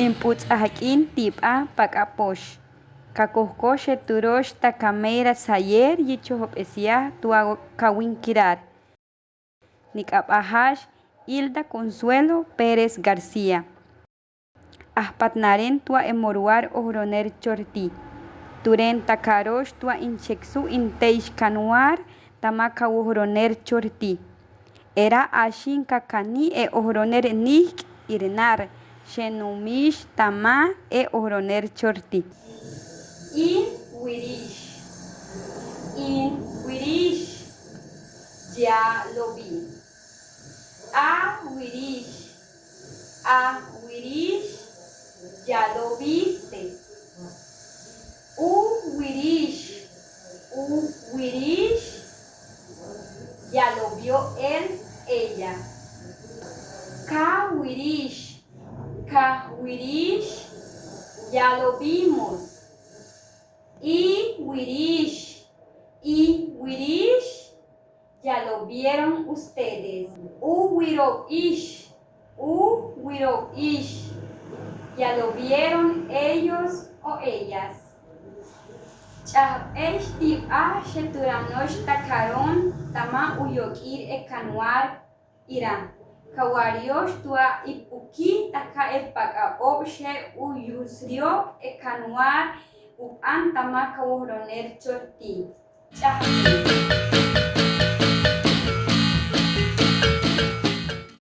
Imp'utz'ajk'in tib'a pak'apox kakojkox xeturox takamey sayer yichojop'esiaj kawinkirar nik'ab'ajax Hilda Consuelo Pérez García ajpatnaren tua emoruar ojroner chorti turen takarox tua incheksu inteix kanuar tama kawojroner chorti era axin kakani ojroner nijk' irnar xenumix tama ojroner chorti inwirix ya lo vi awirix ya lo viste uwirix ya lo vio él ella kawirix ya lo vimos iwirix ya lo vieron ustedes uwirok'ix ya lo vieron ellos o ellas ch'ajb'ex tib'aj xeturanox takaron tama uyok'ir kanuar ira kawariox tua ip'uki taka pak'ab'ob' uyusriok kanuar ub'an tama kawojroner chorti ch'ajb'in